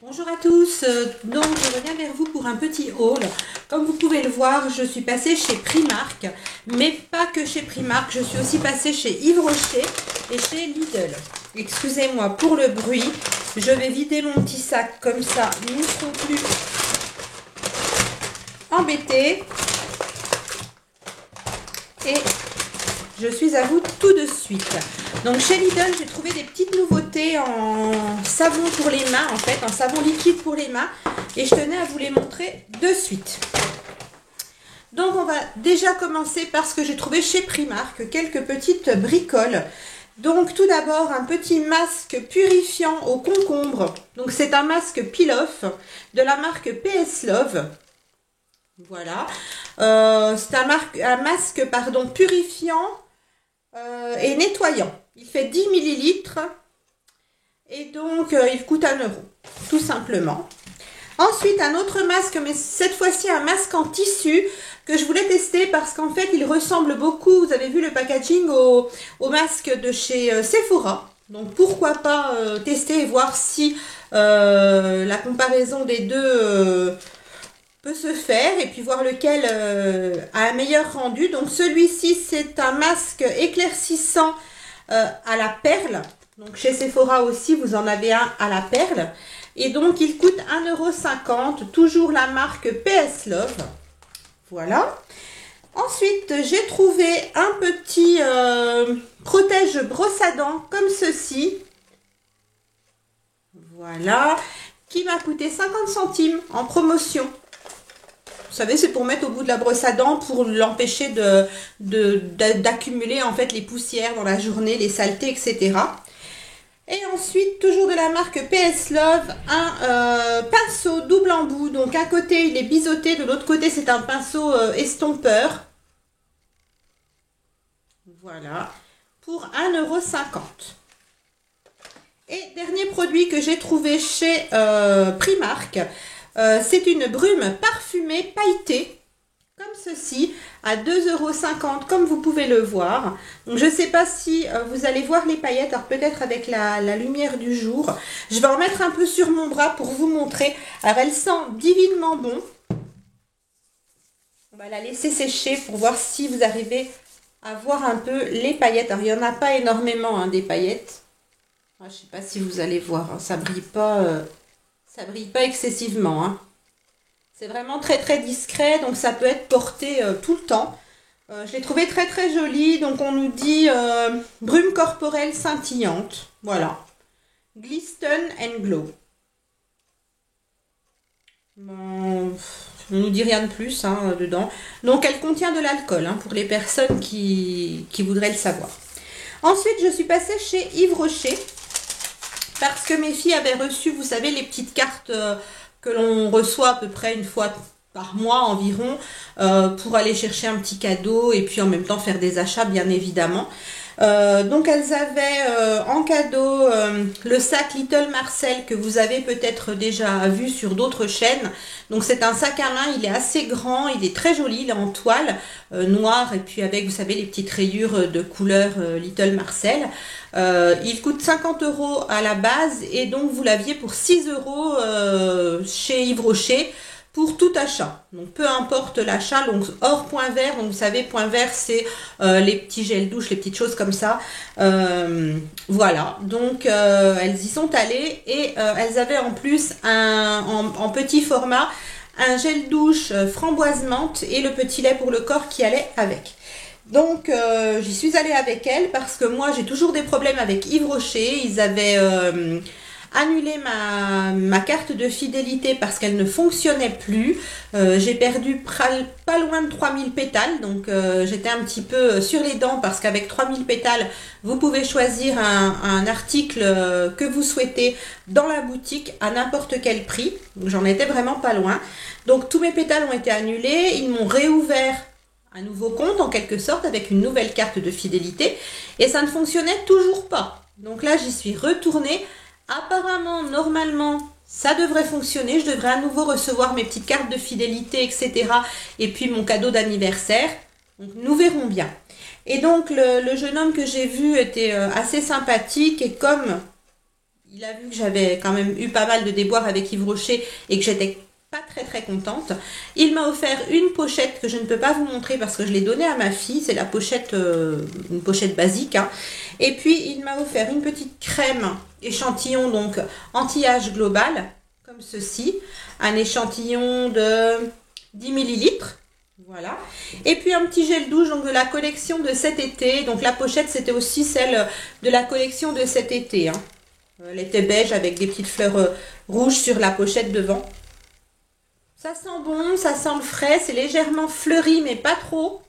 Bonjour à tous, donc je reviens vers vous pour un petit haul. Comme vous pouvez le voir, je suis passée chez Primark, mais pas que chez Primark, je suis aussi passée chez Yves Rocher et chez Lidl. Excusez-moi pour le bruit, je vais vider mon petit sac comme ça, nous ne serons plus embêtés. Et je suis à vous tout de suite. Donc chez Lidl, j'ai trouvé des petites nouveautés en savon pour les mains, en fait, en savon liquide pour les mains. Et je tenais à vous les montrer de suite. Donc on va déjà commencer par ce que j'ai trouvé chez Primark, quelques petites bricoles. Donc tout d'abord un petit masque purifiant au concombre. Donc c'est un masque peel-off de la marque PS Love. Voilà. C'est un masque purifiant et nettoyant. Il fait 10 millilitres et donc il coûte 1 euro, tout simplement. Ensuite, un autre masque, mais cette fois-ci un masque en tissu que je voulais tester parce qu'en fait, il ressemble beaucoup, vous avez vu le packaging, au masque de chez Sephora. Donc, pourquoi pas tester et voir si la comparaison des deux peut se faire et puis voir lequel a un meilleur rendu. Donc, celui-ci, c'est un masque éclaircissant à la perle. Donc chez Sephora aussi, vous en avez un à la perle. Et donc, il coûte 1,50 €, toujours la marque PS Love. Voilà. Ensuite, j'ai trouvé un petit protège brosse à dents comme ceci. Voilà. Qui m'a coûté 50 centimes en promotion. Vous savez, c'est pour mettre au bout de la brosse à dents pour l'empêcher d'accumuler en fait les poussières dans la journée, les saletés, etc. Et ensuite, toujours de la marque PS Love, un pinceau double embout. Donc, un côté, il est biseauté, de l'autre côté, c'est un pinceau estompeur. Voilà, pour 1,50 €. Et dernier produit que j'ai trouvé chez Primark, c'est une brume parfumée pailletée, comme ceci, à 2,50 €, comme vous pouvez le voir. Donc, je ne sais pas si vous allez voir les paillettes, alors peut-être avec la lumière du jour. Je vais en mettre un peu sur mon bras pour vous montrer. Alors, elle sent divinement bon. On va la laisser sécher pour voir si vous arrivez à voir un peu les paillettes. Alors, il n'y en a pas énormément, hein, des paillettes. Je ne sais pas si vous allez voir, hein, ça brille pas excessivement, hein. C'est vraiment très très discret, donc ça peut être porté tout le temps. Je l'ai trouvé très très joli, donc on nous dit brume corporelle scintillante. Voilà. Glisten and Glow. Bon, on nous dit rien de plus hein, dedans. Donc elle contient de l'alcool, hein, pour les personnes qui voudraient le savoir. Ensuite, je suis passée chez Yves Rocher. Parce que mes filles avaient reçu, vous savez, les petites cartes que l'on reçoit à peu près une fois par mois environ pour aller chercher un petit cadeau et puis en même temps faire des achats, bien évidemment. Donc elles avaient en cadeau le sac Little Marcel que vous avez peut-être déjà vu sur d'autres chaînes. Donc c'est un sac à main, il est assez grand, il est très joli, il est en toile noire et puis avec, vous savez, les petites rayures de couleur Little Marcel. Il coûte 50 € à la base et donc vous l'aviez pour 6 € chez Yves Rocher pour tout achat. Donc peu importe l'achat, donc hors point vert, donc vous savez point vert c'est les petits gels douche, les petites choses comme ça. Voilà, donc elles y sont allées et elles avaient en plus en petit format un gel douche framboise menthe et le petit lait pour le corps qui allait avec. Donc j'y suis allée avec elle parce que moi j'ai toujours des problèmes avec Yves Rocher. Ils avaient annulé ma carte de fidélité parce qu'elle ne fonctionnait plus. J'ai perdu pas loin de 3000 pétales, donc j'étais un petit peu sur les dents parce qu'avec 3000 pétales, vous pouvez choisir un article que vous souhaitez dans la boutique à n'importe quel prix. J'en étais vraiment pas loin. Donc tous mes pétales ont été annulés, ils m'ont réouvert un nouveau compte en quelque sorte avec une nouvelle carte de fidélité et ça ne fonctionnait toujours pas. Donc là j'y suis retournée. Apparemment, normalement, ça devrait fonctionner. Je devrais à nouveau recevoir mes petites cartes de fidélité, etc. Et puis mon cadeau d'anniversaire. Donc nous verrons bien. Et donc le jeune homme que j'ai vu était assez sympathique et comme il a vu que j'avais quand même eu pas mal de déboires avec Yves Rocher et que j'étais pas très très contente. Il m'a offert une pochette que je ne peux pas vous montrer parce que je l'ai donnée à ma fille. C'est la pochette, une pochette basique, hein. Et puis il m'a offert une petite crème échantillon, donc anti-âge global, comme ceci. Un échantillon de 10 millilitres. Voilà. Et puis un petit gel douche donc de la collection de cet été. Donc la pochette c'était aussi celle de la collection de cet été, hein. Elle était beige avec des petites fleurs rouges sur la pochette devant. Ça sent bon, ça sent le frais, c'est légèrement fleuri mais pas trop.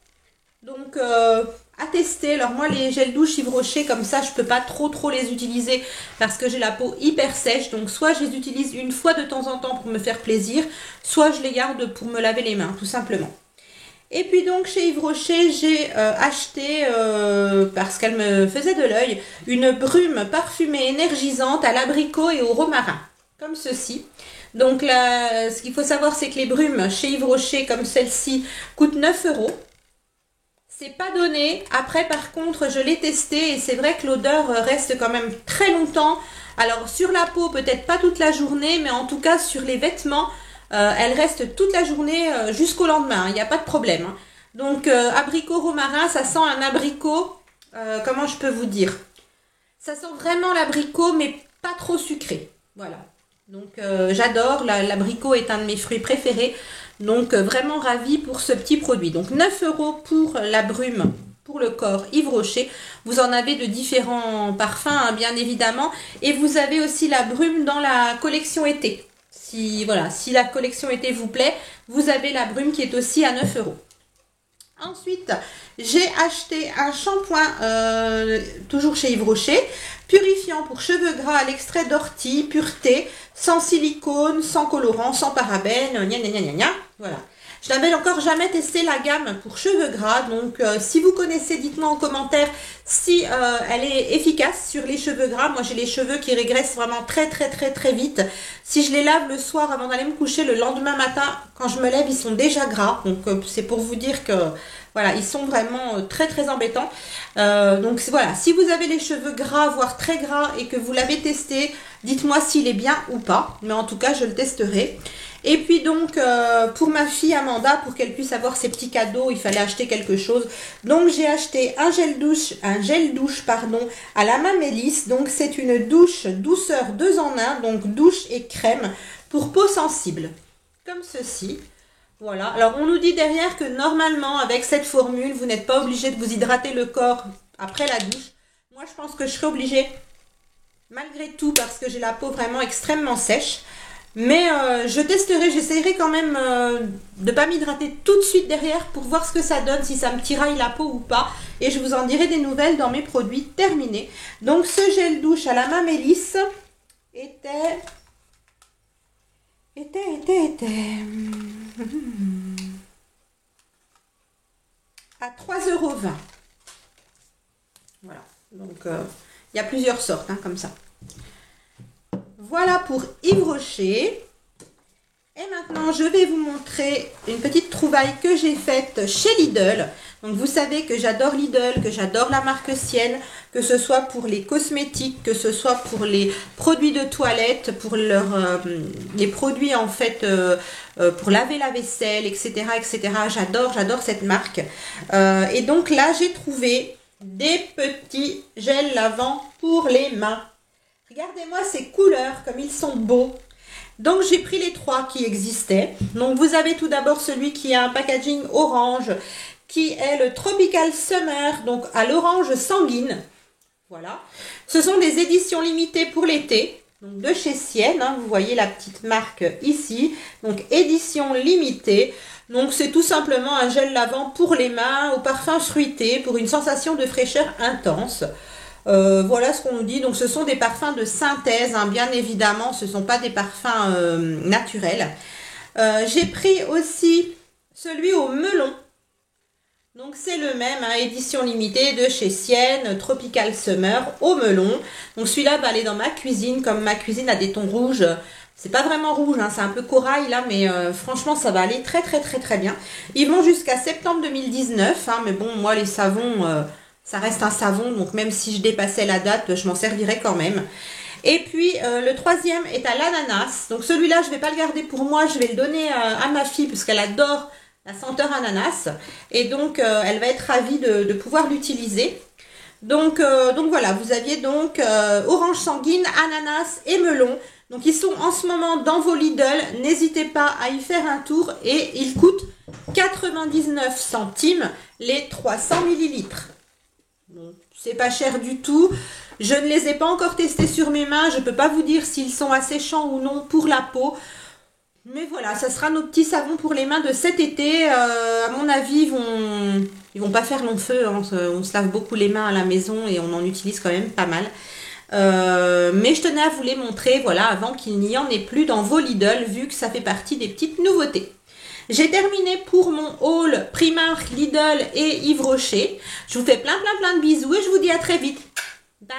Donc à tester. Alors moi les gels douche Yves Rocher comme ça je peux pas trop les utiliser parce que j'ai la peau hyper sèche. Donc soit je les utilise une fois de temps en temps pour me faire plaisir, soit je les garde pour me laver les mains tout simplement. Et puis donc chez Yves Rocher, j'ai acheté, parce qu'elle me faisait de l'œil, une brume parfumée énergisante à l'abricot et au romarin, comme ceci. Donc là, ce qu'il faut savoir, c'est que les brumes chez Yves Rocher, comme celle-ci, coûtent 9 €. C'est pas donné. Après, par contre, je l'ai testé et c'est vrai que l'odeur reste quand même très longtemps. Alors sur la peau, peut-être pas toute la journée, mais en tout cas sur les vêtements, elle reste toute la journée jusqu'au lendemain, il n'y a pas de problème, hein. Donc abricot romarin, ça sent un abricot, comment je peux vous dire? Ça sent vraiment l'abricot mais pas trop sucré. Voilà. Donc j'adore, l'abricot est un de mes fruits préférés. Donc vraiment ravie pour ce petit produit. Donc 9 € pour la brume pour le corps Yves Rocher. Vous en avez de différents parfums, hein, bien évidemment. Et vous avez aussi la brume dans la collection été. Si, voilà, si la collection été vous plaît, vous avez la brume qui est aussi à 9 €. Ensuite, j'ai acheté un shampoing, toujours chez Yves Rocher, purifiant pour cheveux gras à l'extrait d'ortie, pureté, sans silicone, sans colorant, sans parabènes, gna gna gna gna gna. Voilà. Je n'avais encore jamais testé la gamme pour cheveux gras, donc si vous connaissez, dites-moi en commentaire si elle est efficace sur les cheveux gras. Moi j'ai les cheveux qui régressent vraiment très vite. Si je les lave le soir avant d'aller me coucher, le lendemain matin, quand je me lève, ils sont déjà gras. Donc c'est pour vous dire que voilà, ils sont vraiment très embêtants. Donc voilà, si vous avez les cheveux gras, voire très gras, et que vous l'avez testé, dites-moi s'il est bien ou pas. Mais en tout cas, je le testerai. Et puis donc, pour ma fille Amanda, pour qu'elle puisse avoir ses petits cadeaux, il fallait acheter quelque chose. Donc, j'ai acheté un gel douche, pardon, à la main Mélisse. Donc, c'est une douche douceur 2 en 1, donc douche et crème pour peau sensible. Comme ceci. Voilà. Alors, on nous dit derrière que normalement, avec cette formule, vous n'êtes pas obligé de vous hydrater le corps après la douche. Moi, je pense que je serai obligée, malgré tout, parce que j'ai la peau vraiment extrêmement sèche. Mais je testerai, j'essaierai quand même de ne pas m'hydrater tout de suite derrière pour voir ce que ça donne, si ça me tiraille la peau ou pas. Et je vous en dirai des nouvelles dans mes produits terminés. Donc ce gel douche à la main Mélisse était à 3,20 €. Voilà, donc il y a plusieurs sortes, hein, comme ça. Voilà pour Yves Rocher. Et maintenant, je vais vous montrer une petite trouvaille que j'ai faite chez Lidl. Donc, vous savez que j'adore Lidl, que j'adore la marque Sienne, que ce soit pour les cosmétiques, que ce soit pour les produits de toilette, pour les produits en fait pour laver la vaisselle, etc. etc. J'adore cette marque. Et donc là, j'ai trouvé des petits gels lavants pour les mains. Regardez-moi ces couleurs, comme ils sont beaux. Donc, j'ai pris les 3 qui existaient. Donc, vous avez tout d'abord celui qui a un packaging orange, qui est le Tropical Summer, donc à l'orange sanguine. Voilà. Ce sont des éditions limitées pour l'été, donc de chez Sienne, hein. Vous voyez la petite marque ici. Donc, édition limitée. Donc, c'est tout simplement un gel lavant pour les mains au parfum fruité pour une sensation de fraîcheur intense. Voilà ce qu'on nous dit. Donc, ce sont des parfums de synthèse, hein, bien évidemment. Ce ne sont pas des parfums naturels. J'ai pris aussi celui au melon. Donc, c'est le même, hein, édition limitée de chez Sienne, Tropical Summer au melon. Donc, celui-là va aller dans ma cuisine. Comme ma cuisine a des tons rouges, c'est pas vraiment rouge, hein, c'est un peu corail là, mais franchement, ça va aller très bien. Ils vont jusqu'à septembre 2019, hein, mais bon, moi, les savons... ça reste un savon, donc même si je dépassais la date, je m'en servirais quand même. Et puis le troisième est à l'ananas. Donc celui-là, je vais pas le garder pour moi, je vais le donner à ma fille parce qu'elle adore la senteur ananas. Et donc elle va être ravie de pouvoir l'utiliser. Donc voilà, vous aviez donc orange sanguine, ananas et melon. Donc ils sont en ce moment dans vos Lidl. N'hésitez pas à y faire un tour et ils coûtent 99 centimes les 300 millilitres. Donc c'est pas cher du tout. Je ne les ai pas encore testés sur mes mains. Je peux pas vous dire s'ils sont asséchants ou non pour la peau. Mais voilà, ça sera nos petits savons pour les mains de cet été. À mon avis, ils vont pas faire long feu. Hein. On se lave beaucoup les mains à la maison et on en utilise quand même pas mal. Mais je tenais à vous les montrer, voilà, avant qu'il n'y en ait plus dans vos Lidl, vu que ça fait partie des petites nouveautés. J'ai terminé pour mon haul Primark, Lidl et Yves Rocher. Je vous fais plein de bisous et je vous dis à très vite. Bye!